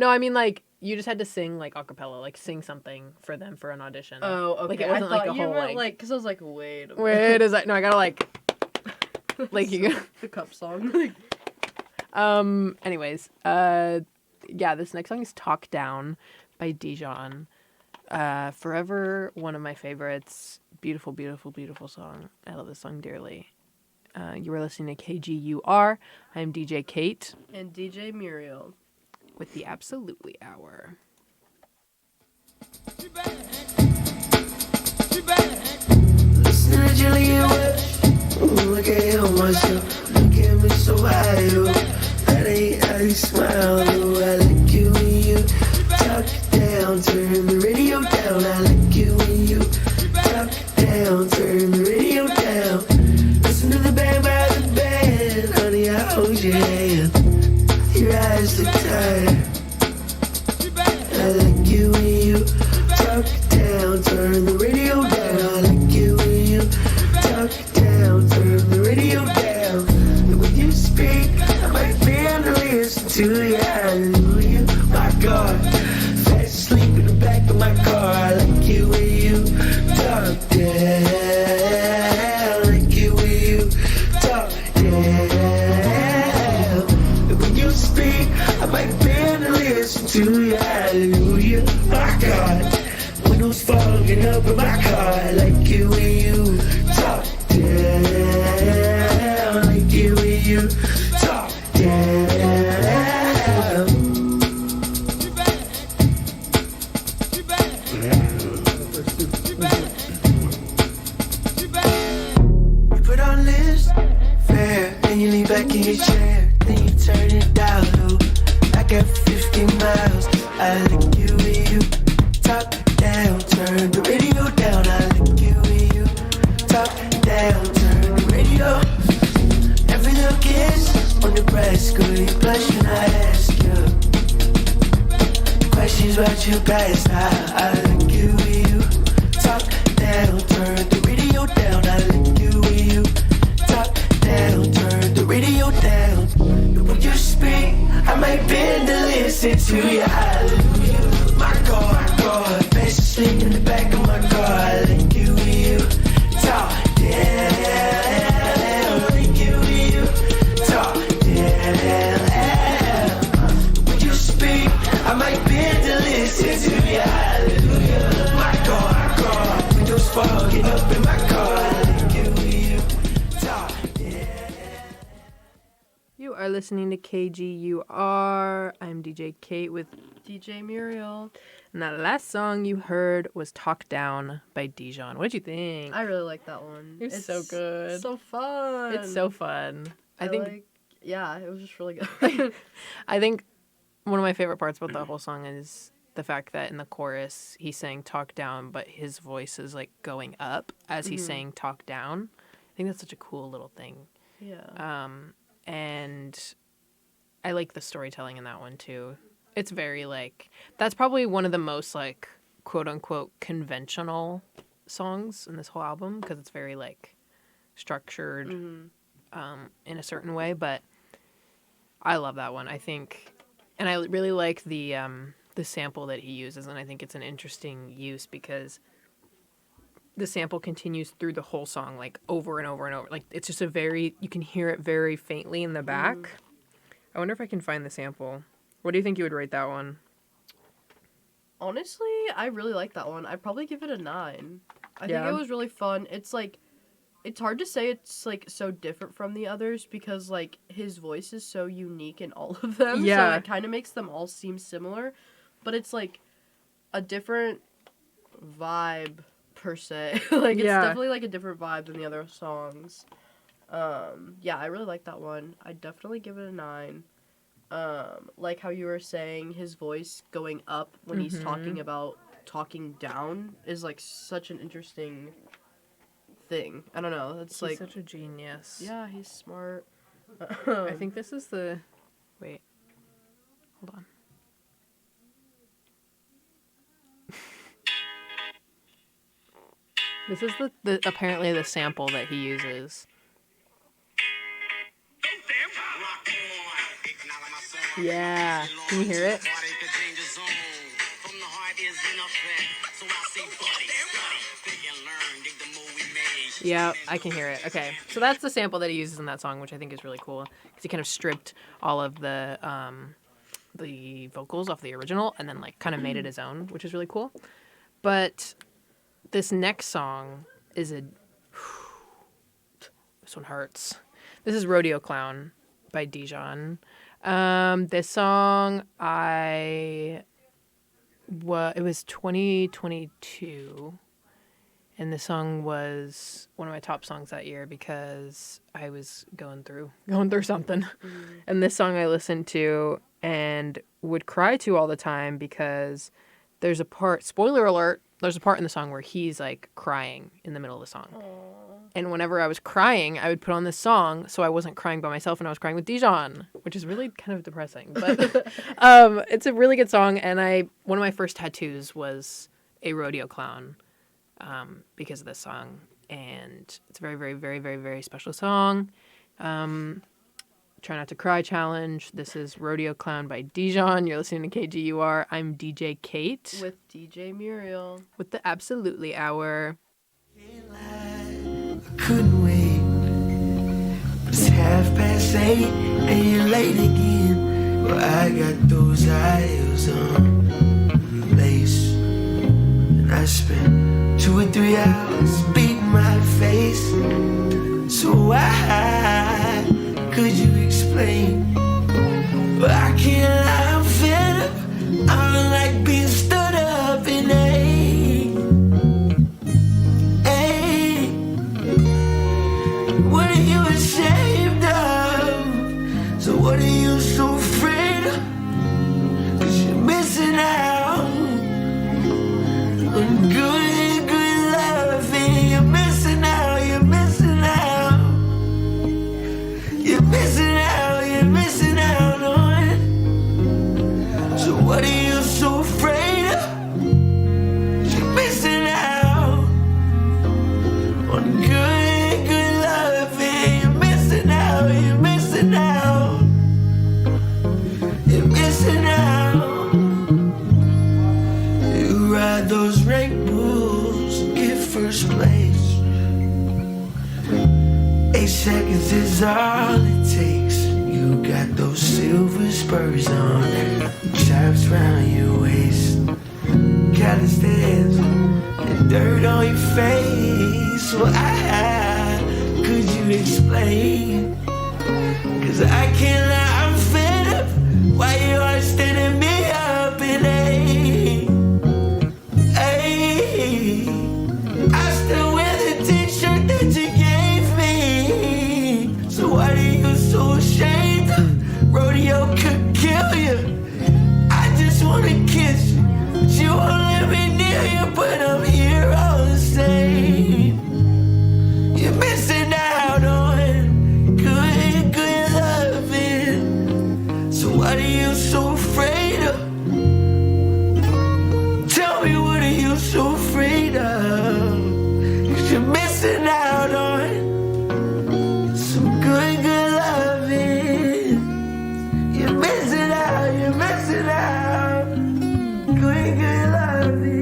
I mean like you just had to sing like a cappella, like sing something for them for an audition. Oh, okay. Like it wasn't I like thought a you whole meant like, because I was like, wait a minute. Wait, is that no? I gotta like you. The cup song. Anyways, yeah, this next song is "Talk Down" by Dijon. Forever one of my favorites. Beautiful, beautiful, beautiful song. I love this song dearly. You were listening to KGUR. I'm DJ Cait. And DJ Muriel. With the Absolutely Hour. Listen to Julian West. Look at him myself. Look at me so high, oh. That ain't how you smile, oh. I like you when you talk down. Turn the radio down. I like you when you talk down. Turn the radio down. Listen to the band by the band. Honey, I hold your hand. Your eyes look tired. I like you when you talk down. Turn the radio down. I like you when you talk down. Turn the radio down. And when you speak, I might be able to listen to you. Hallelujah, my God. Fast asleep in the back of my car. I like you when you talk down. I like you when you talk down. And when you speak, I might be able to listen to you. Hallelujah, my God. Windows fogging up in my car. I like you when you talk down. I like you when you talk down. You put on this fair, then you lean back in your chair, then you turn it down low. I got 50 miles. I like you when you talk down, turn the radio down. I like you when you talk down, turn the radio. Every little kiss on the breast, go you blush when I ask you questions about your past. I like you when you talk down, turn the radio down. I like you when you talk down, turn the radio down. And when you speak, I might bend to listen to you. Hallelujah, my God, fast asleep in the back of my car. I like you when you talk down. I like you when you talk down. When you speak, I might bend to listen to you. Hallelujah, my God, windows fogging up in my car. I like you when you talk down. You are listening to KGUR. I'm DJ Cait with DJ Muriel. and that last song you heard was Talk Down by Dijon. What did you think? I really like that one. It's so good. So fun. It's so fun. I think yeah, it was just really good. I think one of my favorite parts about the whole song is the fact that in the chorus he's saying talk down, but his voice is like going up as he's saying talk down. I think that's such a cool little thing. Yeah. And I like the storytelling in that one too. It's very like, that's probably one of the most like quote unquote conventional songs in this whole album because it's very like structured in a certain way, but I love that one. I think, and I really like the sample that he uses, and I think it's an interesting use because the sample continues through the whole song, like over and over and over. Like it's just you can hear it very faintly in the back. I wonder if I can find the sample. What do you think you would rate that one? Honestly, I really like that one. I'd probably give it a 9. I think Yeah. it was really fun. It's like, it's hard to say it's like so different from the others because like his voice is so unique in all of them. Yeah. So it kind of makes them all seem similar, but it's like a different vibe per se. Like, it's Yeah. definitely, like, a different vibe than the other songs. Yeah, I really like that one. I'd definitely give it a 9. Like how you were saying, his voice going up when he's talking about talking down is, like, such an interesting thing. I don't know. It's He's like... such a genius. Yeah, he's smart. I think this is the... Wait. Hold on. This is the apparently the sample that he uses. Yeah. Can you hear it? Yeah, I can hear it. Okay. So that's the sample that he uses in that song, which I think is really cool. Because he kind of stripped all of the vocals off the original and then, like, kind of made it his own, which is really cool. But this next song is a... This one hurts. This is Rodeo Clown by Dijon. This song, it was 2022, and the song was one of my top songs that year because I was going through something. And this song I listened to and would cry to all the time because there's a part, spoiler alert, there's a part in the song where he's, like, crying in the middle of the song. Aww. And whenever I was crying, I would put on this song so I wasn't crying by myself and I was crying with Dijon, which is really kind of depressing. But it's a really good song, and one of my first tattoos was a rodeo clown because of this song. And it's a very, very, very, very, very special song. Try Not to Cry challenge. This is Rodeo Clown by Dijon. You're listening to KGUR. I'm DJ Cait. With DJ Muriel. With the Absolutely Hour. I couldn't wait. It's 8:30 and you're late again. Well, I got those eyes on lace. And I spent 2 or 3 hours beating my face. So why could you explain? Well, I can't lie, I'm fed up. I don't like being stood up in what are you ashamed of? So what are you so afraid of? 'Cause you're missing out on good, good loving. You're missing out, you're missing out. You're missing out, you're missing out on. So what are you so afraid of? You're missing out on good, good loving. You're missing out, you're missing out. You're missing out. You ride those rank bulls, get first place. 8 seconds is all it takes. You got those silver spurs on, chaps round your waist, calloused hands, and dirt on your face. Well, could you explain? 'Cause I can't lie, I'm fed up. Why you are standing me up in I still wear the t-shirt that you gave me. So what are you so ashamed of? Rodeo could kill you. I just wanna kiss you, but you won't let me near you. But I'm here all the same. You're missing out on good, good loving. So what are you so afraid of? Tell me, what are you so afraid of? 'Cause you're missing out on some good, good loving. You're missing out, you're missing out. Good, good loving.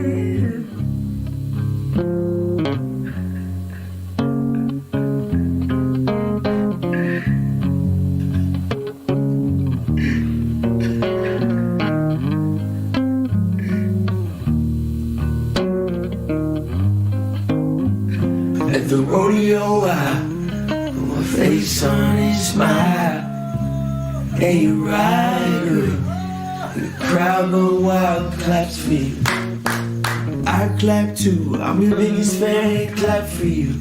At the rodeo, I put my face on his smile. And you ride good, Crowd go wild, claps for you. I clap too, I'm your biggest fan, clap for you.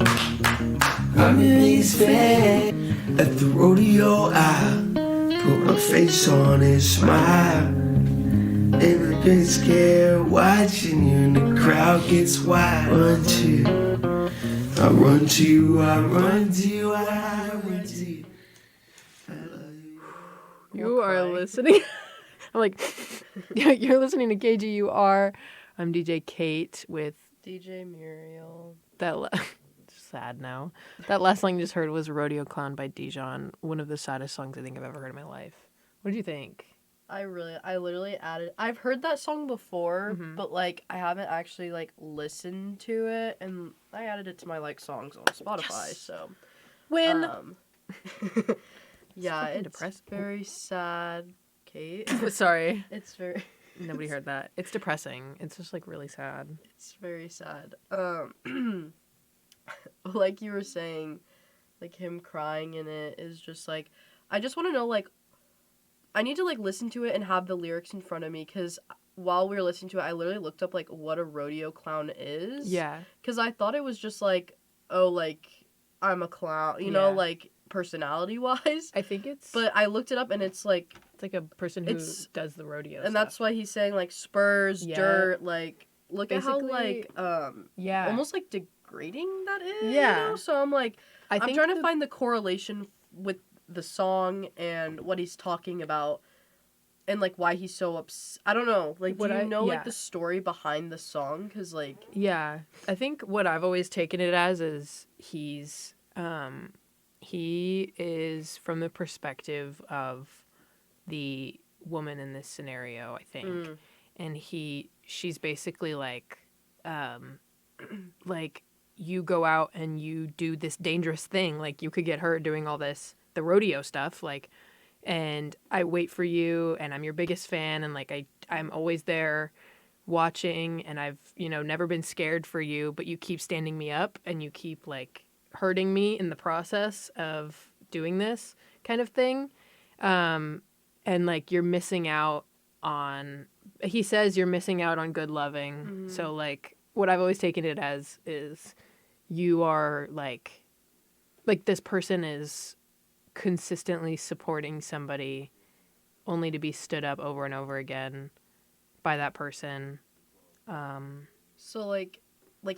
I'm your biggest fan. At the rodeo, I put my face on and smile. And I've been scared watching you, and the crowd gets wild. Run to you, I run to you, I run to you, I run to you. I love you. You are listening. I'm like, you're listening to KGUR. I'm DJ Cait with DJ Muriel. sad now. That last song you just heard was Rodeo Clown by Dijon. One of the saddest songs I think I've ever heard in my life. What did you think? I literally added. I've heard that song before, but like I haven't actually like listened to it, and I added it to my like songs on Spotify. Yes. So When yeah, it's depressing. very sad, Cait. Sorry, It's very. nobody heard that. It's depressing. It's just like really sad. It's very sad. Like you were saying, like him crying in it is just like, I just want to know like, I need to like listen to it and have the lyrics in front of me, because while we were listening to it, I literally looked up like what a rodeo clown is. Yeah. Because I thought it was just like, oh, like I'm a clown, you know, like personality wise. I think it's. But I looked it up and it's like a person who does the rodeo. and that's why he's saying like spurs, dirt, like look Basically, at how like almost like degrading that is. Yeah. You know? So I'm like, I'm think trying to find the correlation with the song and what he's talking about, and like why he's so upset. I don't know. Like, do you know like the story behind the song? Because like, yeah, I think what I've always taken it as is he is from the perspective of the woman in this scenario, I think, and she's basically like, like you go out and you do this dangerous thing, like you could get hurt doing all this, the rodeo stuff, like, and I wait for you and I'm your biggest fan and like I'm always there watching and I've, never been scared for you, but you keep standing me up and you keep like hurting me in the process of doing this kind of thing. And like you're missing out on, he says you're missing out on good loving. So like what I've always taken it as is you are like this person is consistently supporting somebody only to be stood up over and over again by that person. so like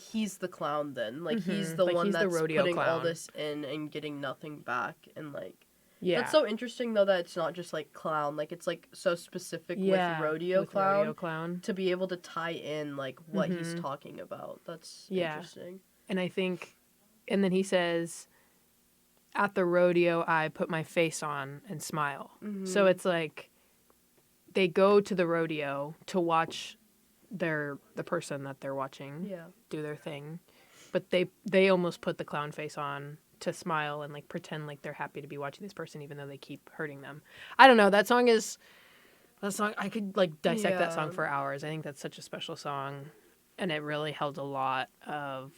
he's the clown then, like he's the one that's putting all this in and getting nothing back, and like that's so interesting though that it's not just like clown, like it's like so specific with rodeo clown to be able to tie in like what he's talking about. That's interesting. And I think, and then he says, at the rodeo, I put my face on and smile. So it's like they go to the rodeo to watch the person that they're watching do their thing, but they almost put the clown face on to smile and like pretend like they're happy to be watching this person even though they keep hurting them. I don't know. That song I could like dissect that song for hours. I think that's such a special song, and it really held a lot of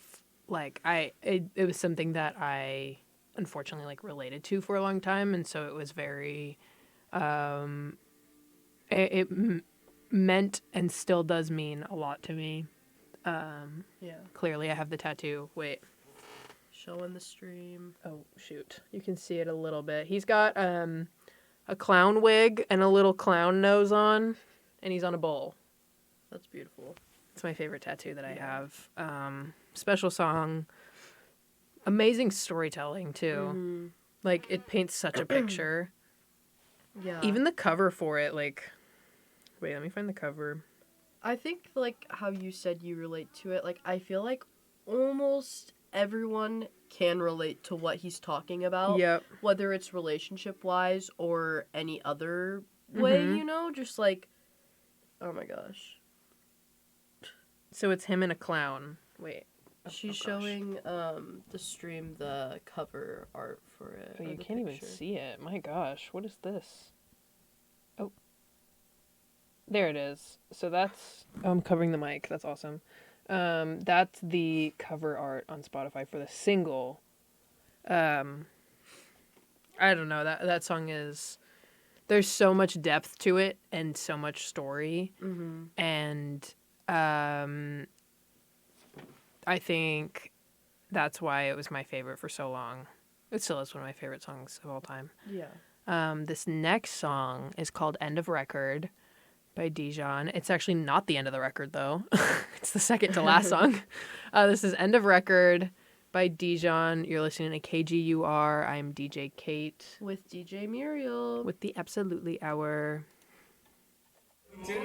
like it was something that I unfortunately like related to for a long time, and so it was very meant and still does mean a lot to me. Clearly I have the tattoo. Wait, showing the stream. Oh shoot, you can see it a little bit. He's got a clown wig and a little clown nose on, and he's on a bowl. That's beautiful. It's my favorite tattoo that I have. Special song. Amazing storytelling too. Like it paints such a picture. Even the cover for it, like, wait, let me find the cover. I think like how you said you relate to it, like I feel like almost everyone can relate to what he's talking about. Yep. Whether it's relationship wise or any other way, just like, oh my gosh. So it's him and a clown. Wait. She's showing the stream the cover art for it. Oh, you can't even see it. My gosh, what is this? Oh. There it is. So that's I'm covering the mic. That's awesome. That's the cover art on Spotify for the single. I don't know. That song is there's so much depth to it and so much story. Mm-hmm. And I think that's why it was my favorite for so long. It still is one of my favorite songs of all time. Yeah. This next song is called End of Record by Dijon. It's actually not the end of the record, though. It's the second to last song. This is End of Record by Dijon. You're listening to KGUR. I'm DJ Cait. With DJ Muriel. With the Absolutely Hour. Sorry,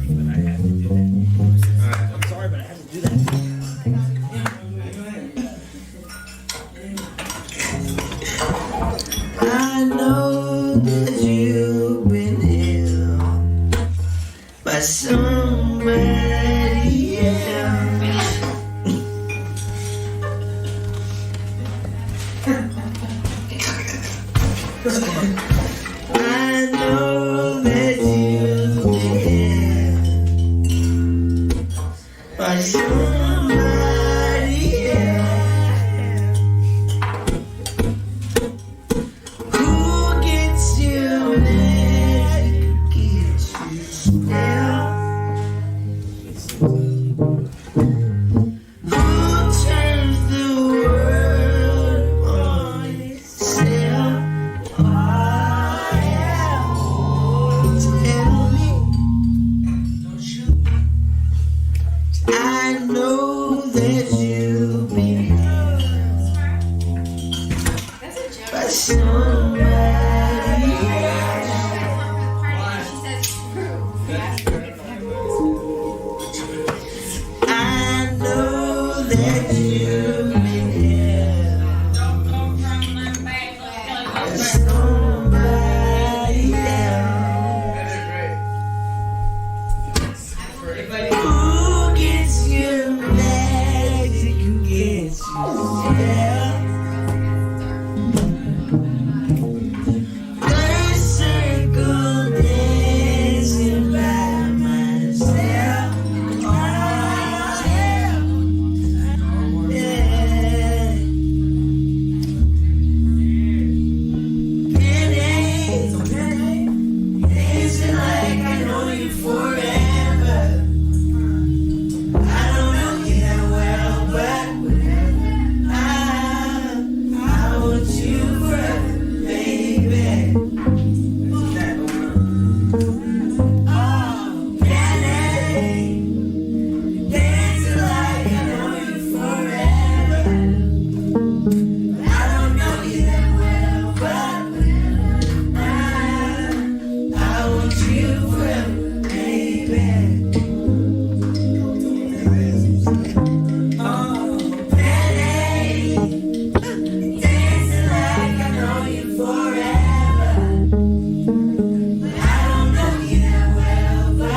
but I had to do that. I'm sorry, but I had to do that. I know that you've been ill by somebody else. I know that you've been ill by somebody else. Who gets you next? Gets you still. Who turns the world on itself? Oh, yeah. Tell me, don't you? I know that you've been by somebody else. I know that you've been by somebody else. Who gets you next? Who gets you still? The circle dancing by myself. Oh, yeah. Dancing like I know you forever. I don't know you that well, but I want you forever, baby. Oh, Penny, dancing like I know you forever. I don't know you that well, but I want you forever, baby. Oh, Penny, dancing like I know you forever. I don't know you that well, but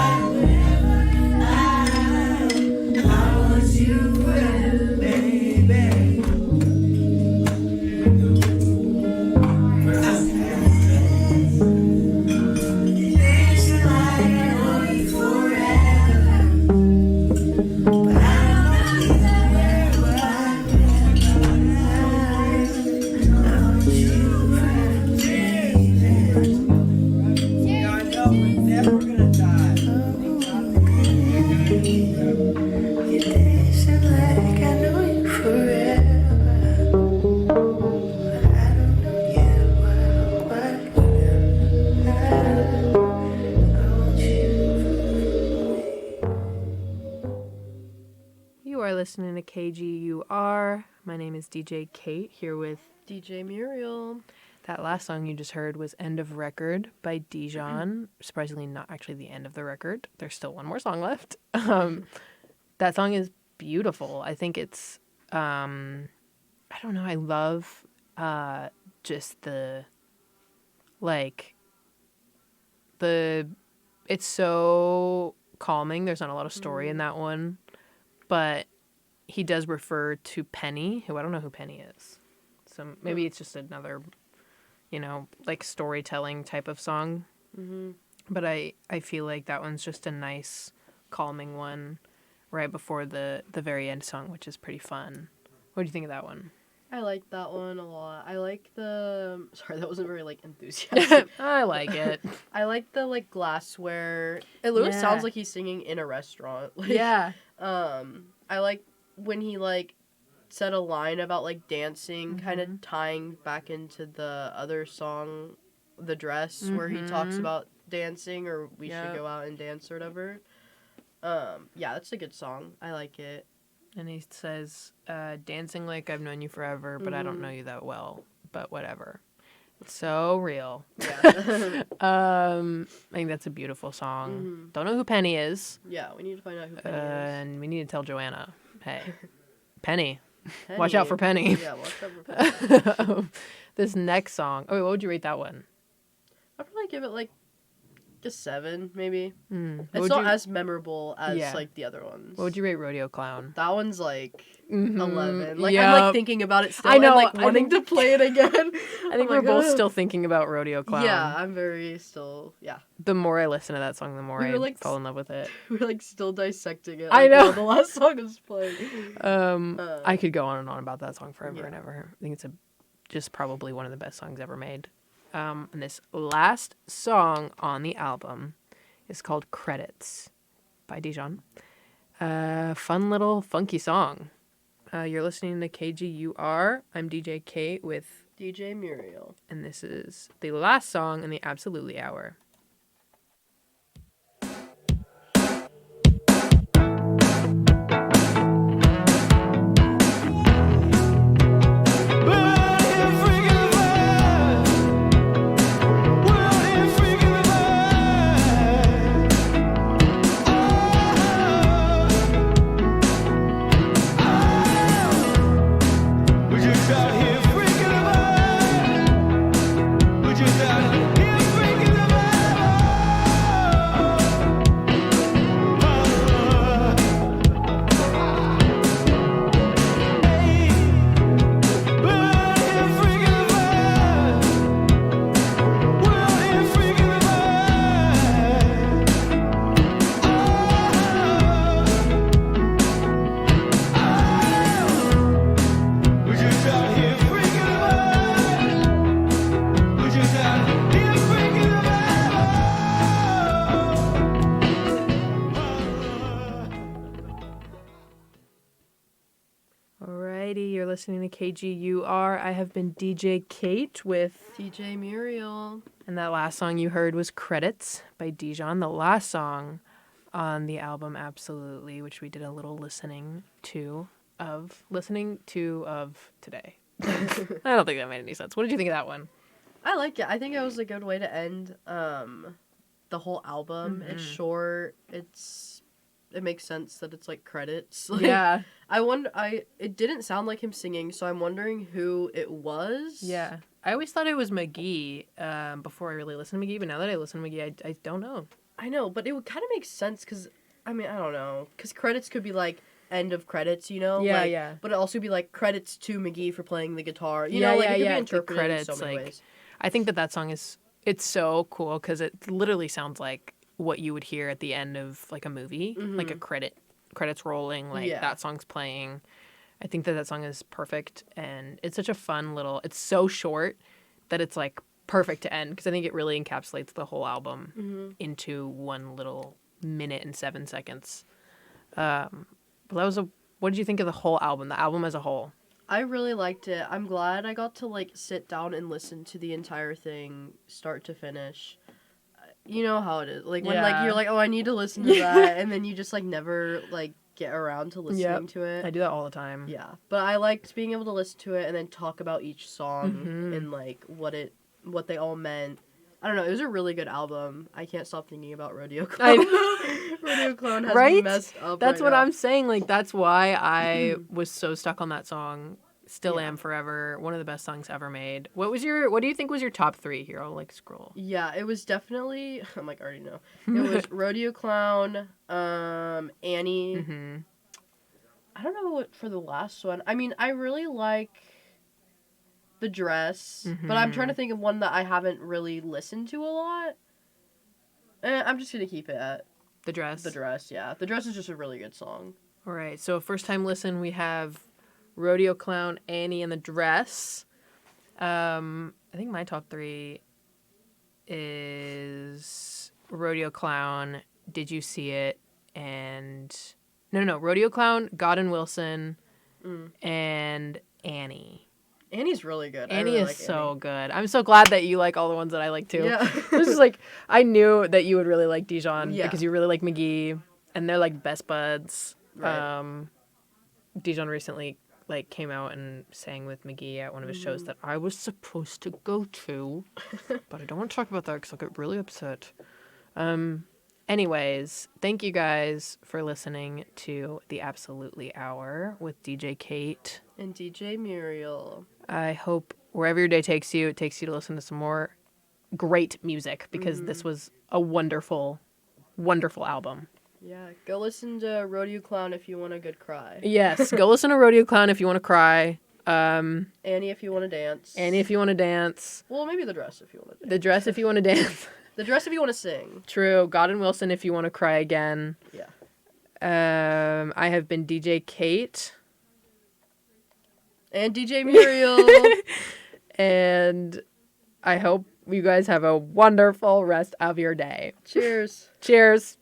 I want you forever, baby. Dancing like I know you forever. But I don't know you that well, but I want you forever, baby. Yeah, I know, we're never gonna die. You're dancing like I know you forever. I don't know you well, but I want you. You are listening to KGUR. My name is DJ Cait, here with DJ Muriel. that last song you just heard was End of Record by Dijon. Surprisingly, not actually the end of the record. There's still one more song left. That song is beautiful. I think it's, I don't know, I love just it's so calming. There's not a lot of story in that one. But he does refer to Penny, who I don't know who Penny is. So maybe it's just another, like storytelling type of song. Mm-hmm. But I feel like that one's just a nice, calming one right before the very end song, which is pretty fun. What do you think of that one? I like that one a lot. I like the... Sorry, that wasn't very, like, enthusiastic. I like it. I like the, like, glassware. It literally Yeah. sounds like he's singing in a restaurant. Like, Yeah. I like when he, like, said a line about, like, dancing, kind of tying back into the other song, The Dress, where he talks about dancing, or we should go out and dance or whatever. Yeah, that's a good song. I like it. And he says, dancing like I've known you forever, but I don't know you that well. But whatever. It's so real. Yeah. I think that's a beautiful song. Don't know who Penny is. Yeah, we need to find out who Penny is. And we need to tell Joanna, hey, Penny. Watch out for Penny. Yeah, watch out for Penny. This next song. Oh, wait, what would you rate that one? I'd probably give it like a 7, maybe. What It's would not you- as memorable as Yeah. like the other ones. What would you rate Rodeo Clown? That one's like 11. Like I'm Yep. like thinking about it still. I know, And, like I wanting think- to play it again. I think we're both still thinking about Rodeo Clown. Yeah, I'm very still. Yeah, The more I listen to that song, the more We I were, like, fall in love with it. we're like still dissecting it. I like, know. while the last song is playing. I could go on and on about that song forever Yeah. and ever. I think it's just probably one of the best songs ever made. And this last song on the album is called Credits by Dijon. Fun little funky song. You're listening to KGUR. I'm DJ Cait with, DJ Muriel. and this is the last song in the Absolutely Hour. Alrighty, you're listening to KGUR. I have been DJ Cait with, DJ Muriel. and that last song you heard was Credits by Dijon, the last song on the album Absolutely, which we did a little listening to of today. I don't think that made any sense. What did you think of that one? I like it. I think it was a good way to end the whole album. It's short. It makes sense that it's like credits. Like, Yeah. It didn't sound like him singing, so I'm wondering who it was. Yeah. I always thought it was McGee before I really listened to McGee, but now that I listen to McGee, I don't know. I know, but it would kind of make sense because, I mean, I don't know. Because credits could be like end of credits, you know? Yeah, like, yeah. But it also be like credits to McGee for playing the guitar. You Yeah, know, like yeah, it could yeah, be the interpreted credits, in so many like- ways. I think that song it's so cool because it literally sounds like what you would hear at the end of like a movie, like a credits rolling, like Yeah. that song's playing. I think that song is perfect, and it's such a fun little. It's so short that it's like perfect to end because I think it really encapsulates the whole album into one little minute and 7 seconds. But that was what did you think of the whole album? The album as a whole? I really liked it. I'm glad I got to like sit down and listen to the entire thing, start to finish. You know how it is. Like when like Yeah. you're like, oh, I need to listen to that, and then you just like never like get around to listening to it. I do that all the time. Yeah, but I liked being able to listen to it and then talk about each song Mm-hmm. and like what they all meant. I don't know. It was a really good album. I can't stop thinking about Rodeo Clown. Rodeo Clown has Right? me messed up. That's right what now. I'm saying. Like, that's why I was so stuck on that song. Still Yeah. am forever. One of the best songs ever made. What do you think was your top 3 here? I'll like scroll. Yeah, it was definitely. I'm like, I already know. It was Rodeo Clown, Annie. Mm-hmm. I don't know what for the last one. I mean, I really like The Dress, but I'm trying to think of one that I haven't really listened to a lot. I'm just gonna keep it at The Dress. The Dress. Yeah, The Dress is just a really good song. All right. So first time listen, we have Rodeo Clown, Annie and the Dress. I think my top 3 is Rodeo Clown, Did You See It, and... No. Rodeo Clown, God and Wilson, and Annie. Annie's really good. I Annie really is like so Annie. good. I'm so glad that you like all the ones that I like too. Yeah. It was just like, I knew that you would really like Dijon Yeah. because you really like McGee, and they're like best buds. Right. Dijon recently like came out and sang with McGee at one of his shows that I was supposed to go to, but I don't want to talk about that because I'll get really upset. Anyways, thank you guys for listening to the Absolutely Hour with DJ Cait. And DJ Muriel. I hope wherever your day takes you, it takes you to listen to some more great music because this was a wonderful, wonderful album. Yeah, go listen to Rodeo Clown if you want a good cry. Yes, go listen to Rodeo Clown if you want to cry. Annie if you want to dance. Annie if you want to dance. Well, maybe The Dress if you want to dance. The Dress if you want to dance. The Dress if you want to sing. True. God and Wilson if you want to cry again. Yeah. I have been DJ Cait. And DJ Muriel. And I hope you guys have a wonderful rest of your day. Cheers. Cheers.